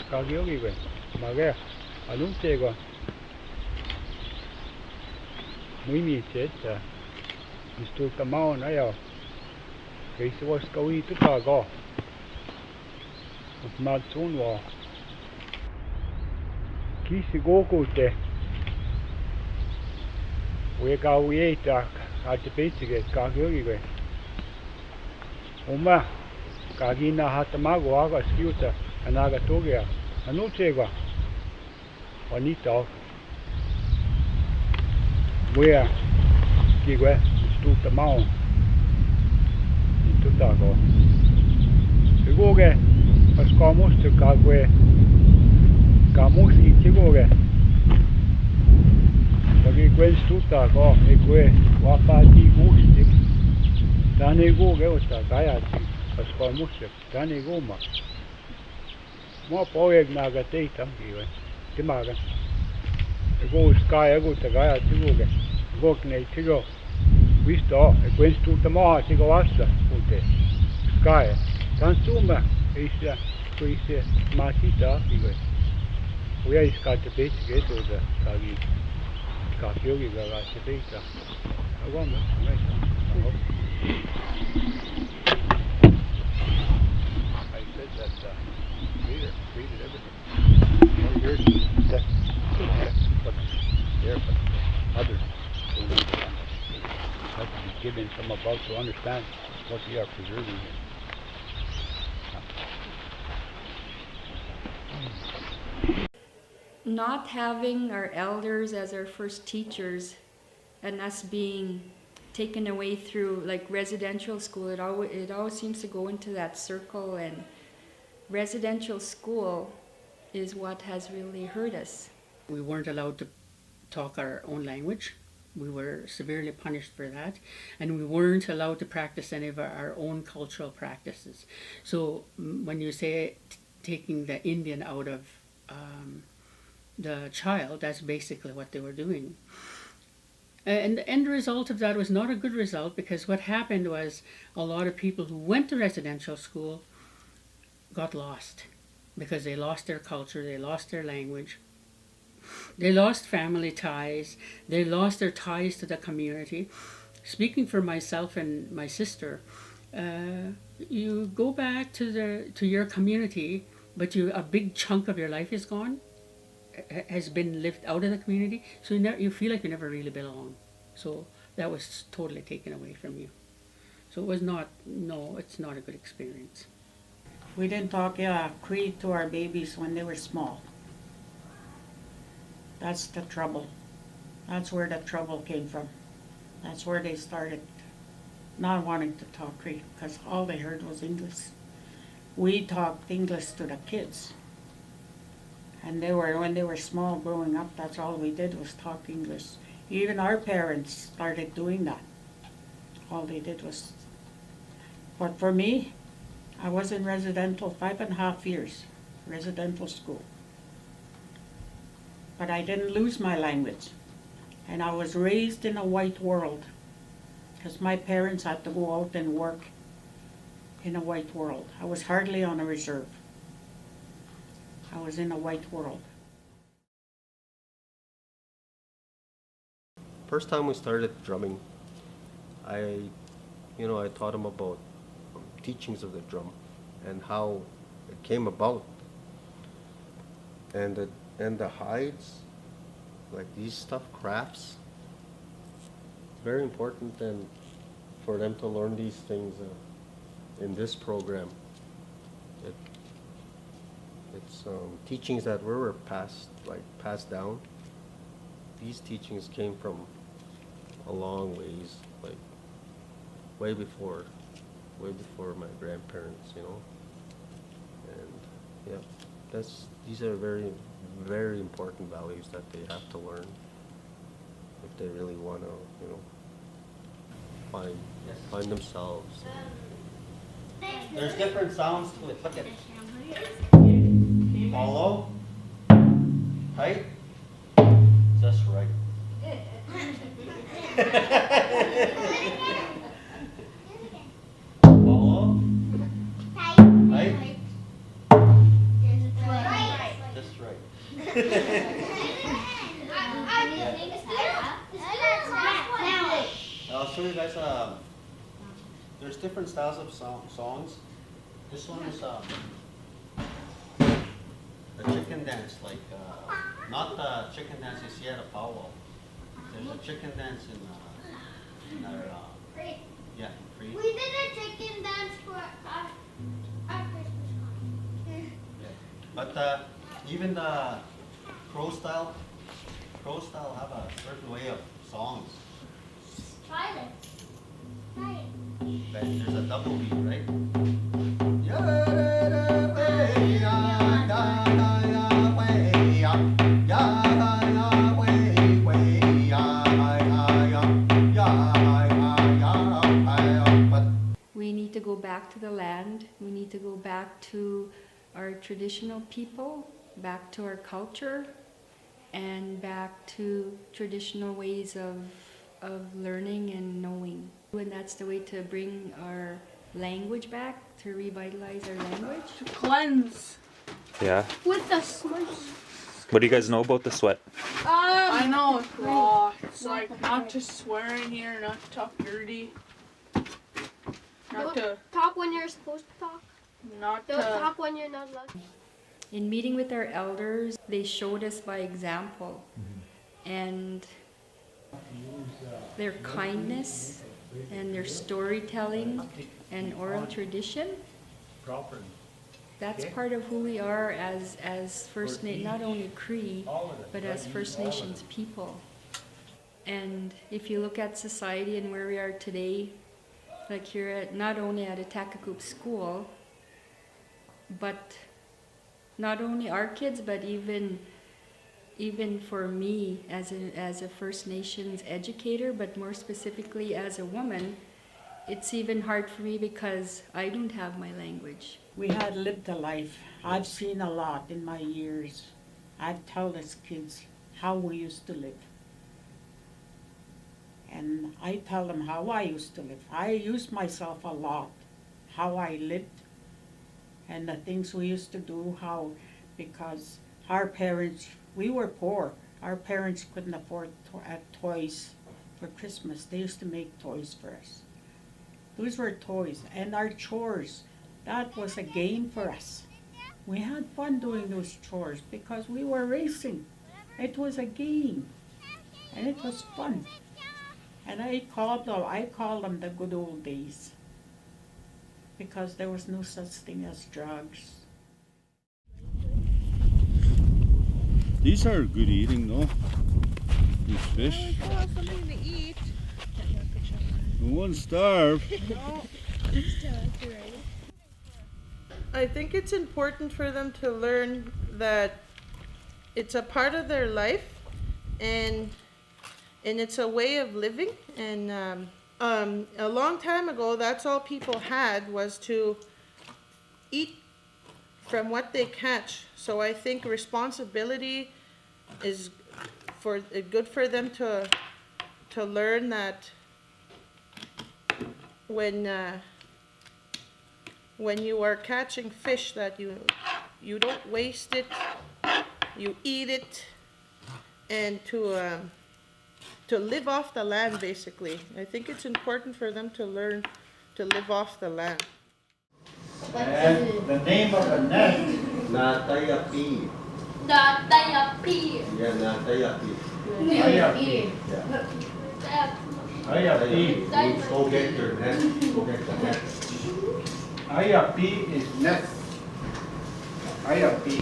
가격이고 막에 알lum제가 무의미 있지. Mistul tamao na yo. Kasi was kawi to tago. Ut mad soon wa. Kisi goku te. We ga we ta at the basic kagyogi we. Uma kagina hatamago aga skiuta anaga togia. Anuchega. Anita. We Kigwe, mistul tamao. Itu tago. Sigoge, pas kamus tu kagwe. Kamus itigoge. Pagi gwen stu tago, egwe wapati gusti. Dane goge uta gaya pas kamus tu dane goma. Mo poeg naga teitam kiwe. Timaga. Ego sky ego ta gaya tigoge. Gokne tigo. Visto, e questo tamo si gosta punte. Sky. Tan suma is quise matita iwe. We are skat base get oda kagi. Kagyogi ga base. Agoma, I said that read everything. Well, here's that. But there, but others don't understand. Have to be given some about to understand what we are preserving. Not having our elders as our first teachers and us being taken away through like residential school, it always seems to go into that circle, and residential school is what has really hurt us. We weren't allowed to talk our own language. We were severely punished for that, and we weren't allowed to practice any of our own cultural practices. So when you say taking the Indian out of the child, that's basically what they were doing. And the end result of that was not a good result, because what happened was a lot of people who went to residential school got lost because they lost their culture, they lost their language. They lost family ties. They lost their ties to the community. Speaking for myself and my sister, you go back to your community, but a big chunk of your life is gone, has been lived out of the community. So you feel like you never really belong. So that was totally taken away from you. So it's not a good experience. We didn't talk Cree to our babies when they were small. That's the trouble. That's where the trouble came from. That's where they started not wanting to talk Cree, because all they heard was English. We talked English to the kids. And when they were small growing up, that's all we did was talk English. Even our parents started doing that. All they did was, but for me, I was in residential 5.5 years, residential school. But I didn't lose my language. And I was raised in a white world, because my parents had to go out and work in a white world. I was hardly on a reserve. I was in a white world. First time we started drumming, I taught him about teachings of the drum and how it came about. And the hides, like these stuff, crafts, very important and for them to learn these things in this program. It's teachings that were passed down. These teachings came from a long ways, like way before my grandparents, and yeah, these are very, very important values that they have to learn if they really want to, find themselves. There's different sounds to it. Look at it. Follow. Tight. Just right. Follow. Tight. show you guys, there's different styles of songs. This one is a chicken dance, like, not the chicken dance you see at a powwow. There's a chicken dance in our, yeah, Cree. We did a chicken dance for our Christmas party. Yeah. But even the crow style have a certain way of songs. Try it. Try it. But there's a double beat, right? We need to go back to the land. We need to go back to our traditional people, back to our culture, and back to traditional ways of learning and knowing. And that's the way to bring our language back, to revitalize our language. To cleanse. Yeah. With the smush. What do you guys know about the sweat? I know it's law. It's like not to swear in here, not to talk dirty. Not to Talk when you're supposed to talk. not Don't to talk when you're not allowed. In meeting with our elders, they showed us by example. And their kindness and their storytelling and oral tradition, that's part of who we are as First Nation, not only Cree, but as First Nations people. And if you look at society and where we are today, like here at, not only at a Peekeekoot school, but not only our kids, but even for me as a First Nations educator, but more specifically as a woman, it's even hard for me because I don't have my language. We had lived a life. I've seen a lot in my years. I've told us kids how we used to live. And I tell them how I used to live. I used myself a lot, how I lived, and the things we used to do, how, because our parents, we were poor. Our parents couldn't afford toys for Christmas. They used to make toys for us. Those were toys. And our chores, that was a game for us. We had fun doing those chores because we were racing. It was a game. And it was fun. And I call them the good old days, because there was no such thing as drugs. These are good eating, though. These fish. oh, something to eat. No one starve. I think it's important for them to learn that it's a part of their life, and it's a way of living. And a long time ago, that's all people had was to eat from what they catch. So I think responsibility is good for them to learn that when you are catching fish, that you don't waste it, you eat it, and to live off the land, basically. I think it's important for them to learn to live off the land. And the name of the net. Natayapi. Natayapi. Yeah, Natayapi. Ayapi. Yeah. Ayapi. Means go get your net. Go get the net. Ayapi is net. Ayapi.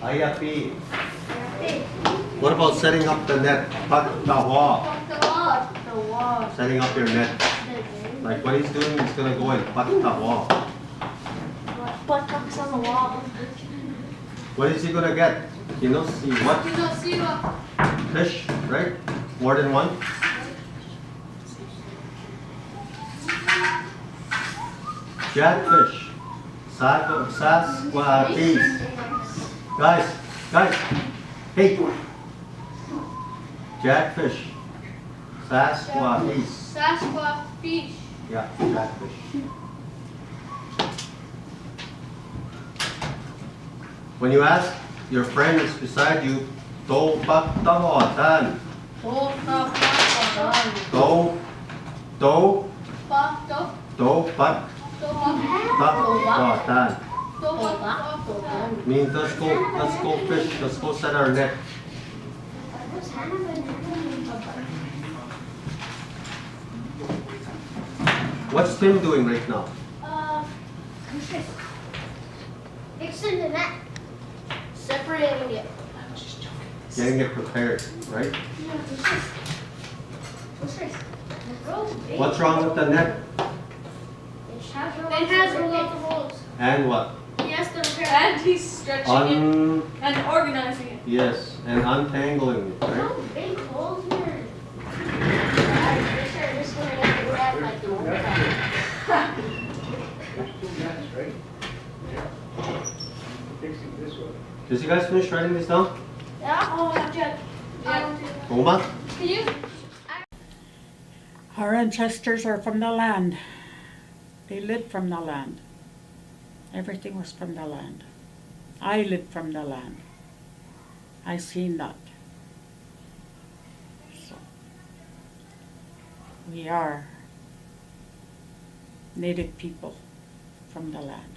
Ayapi. What about setting up the net? Patawa. The wall. Setting up your net. Like what he's doing, he's gonna go and patawa. Buttocks on the wall. What is he gonna get? You know, see what? You don't see what? Fish, right? More than one? Catfish. Sasquatches. Guys. Hey. Jackfish. Sasquatches. Sasquatch fish. Yeah, jackfish. When you ask your friend is beside you, to pagtawotan. Oh, Do, do, Ba, do, do, but, do, ba, but, done. do, ba, Means let's go fish, let's go set our net. What's Tim doing right now? Fixing the net. Separating it. Getting it prepared, right? What's wrong with the net? It has a lot of holes. And what? He has to repair. And he's stretching it Un, and organizing it. yes, and untangling it, right? No big holes here. I wish I was gonna get to grab my phone. There's 2 nets, right? Yeah. Fixing this one. Did you guys finish writing this down? Yeah? Oh, not yet. Oma? Can you? Our ancestors are from the land. They lived from the land. Everything was from the land. I lived from the land. I seen that. So, we are native people from the land.